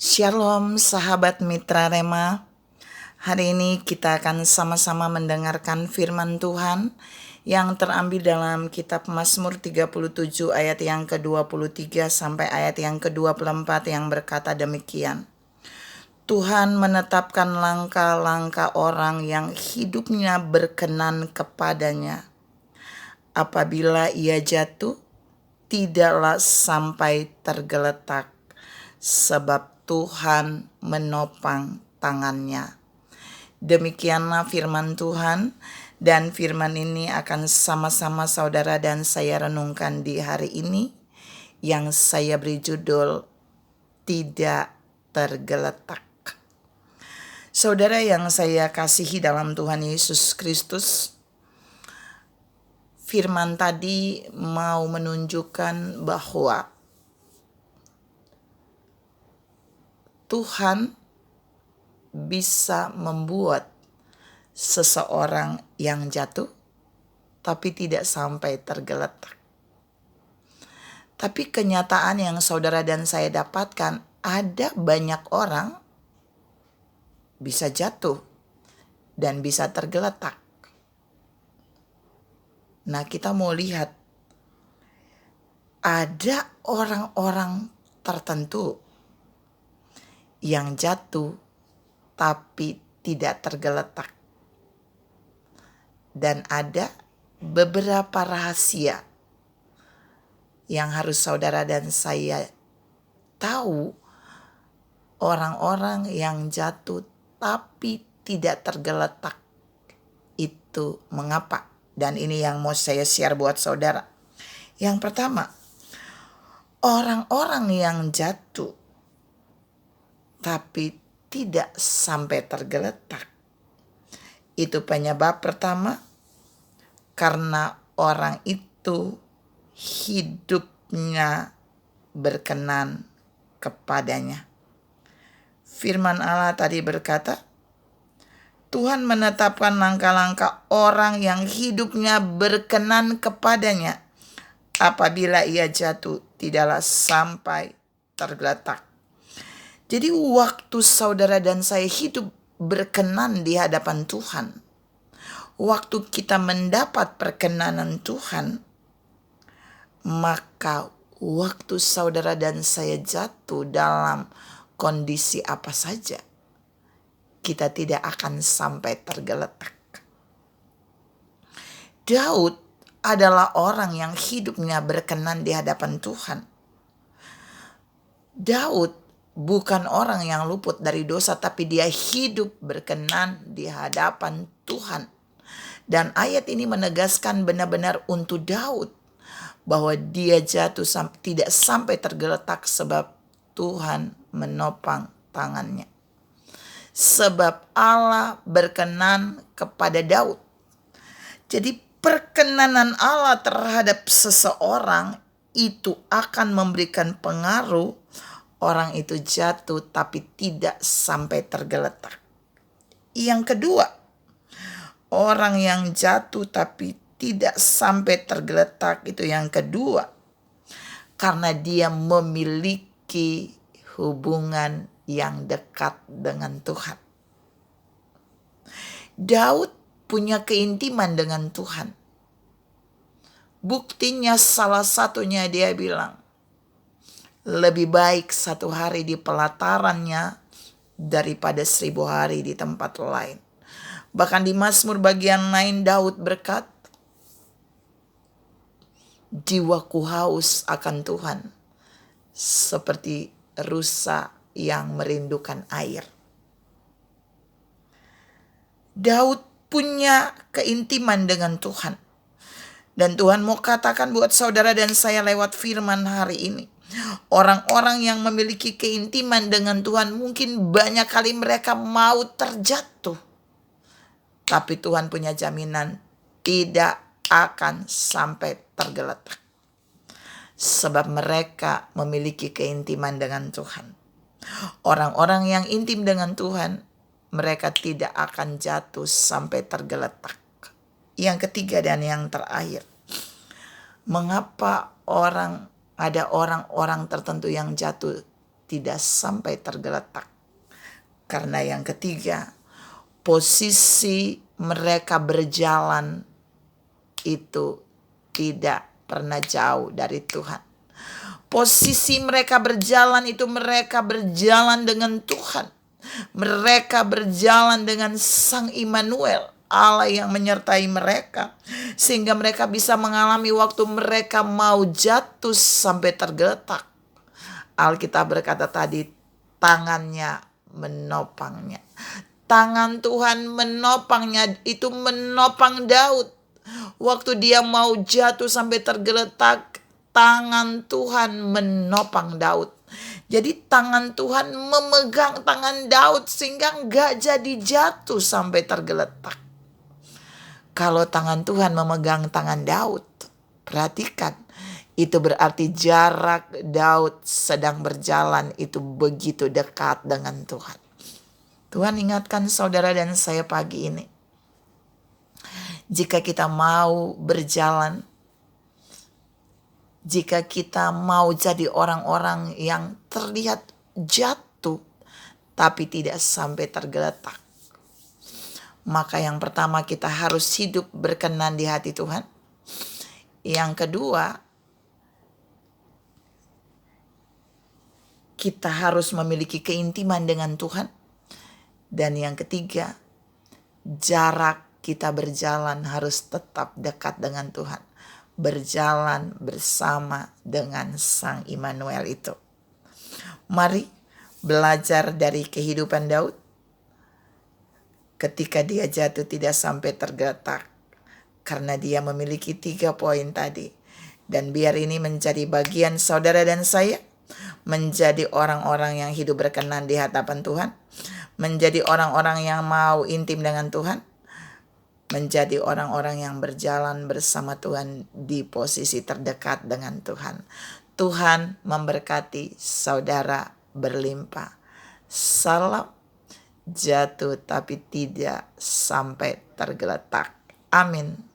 Shalom sahabat Mitra Rema. Hari ini kita akan sama-sama mendengarkan firman Tuhan yang terambil dalam kitab Mazmur 37 ayat yang ke-23 sampai ayat yang ke-24 yang berkata demikian. Tuhan menetapkan langkah-langkah orang yang hidupnya berkenan kepadanya. Apabila ia jatuh, tidaklah sampai tergeletak, sebab Tuhan menopang tangannya. Demikianlah firman Tuhan, dan firman ini akan sama-sama saudara dan saya renungkan di hari ini, yang saya beri judul Tidak Tergeletak. Saudara yang saya kasihi dalam Tuhan Yesus Kristus, firman tadi mau menunjukkan bahwa Tuhan bisa membuat seseorang yang jatuh, tapi tidak sampai tergeletak. Tapi kenyataan yang saudara dan saya dapatkan, ada banyak orang bisa jatuh dan bisa tergeletak. Nah, kita mau lihat, ada orang-orang tertentu yang jatuh tapi tidak tergeletak. Dan ada beberapa rahasia yang harus saudara dan saya tahu, orang-orang yang jatuh tapi tidak tergeletak itu mengapa. Dan ini yang mau saya share buat saudara. Yang pertama, orang-orang yang jatuh tapi tidak sampai tergeletak, itu penyebab pertama karena orang itu hidupnya berkenan kepadanya. Firman Allah tadi berkata, Tuhan menetapkan langkah-langkah orang yang hidupnya berkenan kepadanya. Apabila ia jatuh, tidaklah sampai tergeletak. Jadi waktu saudara dan saya hidup berkenan di hadapan Tuhan, waktu kita mendapat perkenanan Tuhan, maka waktu saudara dan saya jatuh dalam kondisi apa saja, kita tidak akan sampai tergeletak. Daud adalah orang yang hidupnya berkenan di hadapan Tuhan. Daud bukan orang yang luput dari dosa, tapi dia hidup berkenan di hadapan Tuhan. Dan ayat ini menegaskan benar-benar untuk Daud, bahwa dia jatuh tidak sampai tergeletak sebab Tuhan menopang tangannya. Sebab Allah berkenan kepada Daud. Jadi perkenanan Allah terhadap seseorang itu akan memberikan pengaruh orang itu jatuh tapi tidak sampai tergeletak. Yang kedua, orang yang jatuh tapi tidak sampai tergeletak itu yang kedua, karena dia memiliki hubungan yang dekat dengan Tuhan. Daud punya keintiman dengan Tuhan. Buktinya salah satunya dia bilang, lebih baik 1 hari di pelatarannya daripada 1000 hari di tempat lain. Bahkan di Mazmur bagian lain Daud berkata, jiwaku haus akan Tuhan seperti rusa yang merindukan air. Daud punya keintiman dengan Tuhan. Dan Tuhan mau katakan buat saudara dan saya lewat firman hari ini, orang-orang yang memiliki keintiman dengan Tuhan, mungkin banyak kali mereka mau terjatuh, tapi Tuhan punya jaminan tidak akan sampai tergeletak. Sebab mereka memiliki keintiman dengan Tuhan. Orang-orang yang intim dengan Tuhan, mereka tidak akan jatuh sampai tergeletak. Yang ketiga dan yang terakhir, mengapa ada orang-orang tertentu yang jatuh tidak sampai tergeletak. Karena yang ketiga, posisi mereka berjalan itu tidak pernah jauh dari Tuhan. Posisi mereka berjalan itu mereka berjalan dengan Tuhan. Mereka berjalan dengan Sang Immanuel, Allah yang menyertai mereka. Sehingga mereka bisa mengalami waktu mereka mau jatuh sampai tergeletak. Alkitab berkata tadi, tangannya menopangnya. Tangan Tuhan menopangnya, itu menopang Daud. Waktu dia mau jatuh sampai tergeletak, tangan Tuhan menopang Daud. Jadi tangan Tuhan memegang tangan Daud sehingga enggak jadi jatuh sampai tergeletak. Kalau tangan Tuhan memegang tangan Daud, perhatikan, itu berarti jarak Daud sedang berjalan itu begitu dekat dengan Tuhan. Tuhan ingatkan saudara dan saya pagi ini, jika kita mau berjalan, jika kita mau jadi orang-orang yang terlihat jatuh tapi tidak sampai tergeletak, maka yang pertama kita harus hidup berkenan di hati Tuhan. Yang kedua, kita harus memiliki keintiman dengan Tuhan. Dan yang ketiga, jarak kita berjalan harus tetap dekat dengan Tuhan. Berjalan bersama dengan Sang Immanuel itu. Mari belajar dari kehidupan Daud. Ketika dia jatuh tidak sampai tergeletak. Karena dia memiliki 3 poin tadi. Dan biar ini menjadi bagian saudara dan saya. Menjadi orang-orang yang hidup berkenan di hadapan Tuhan. Menjadi orang-orang yang mau intim dengan Tuhan. Menjadi orang-orang yang berjalan bersama Tuhan di posisi terdekat dengan Tuhan. Tuhan memberkati saudara berlimpah. Salam jatuh tapi tidak sampai tergeletak. Amin.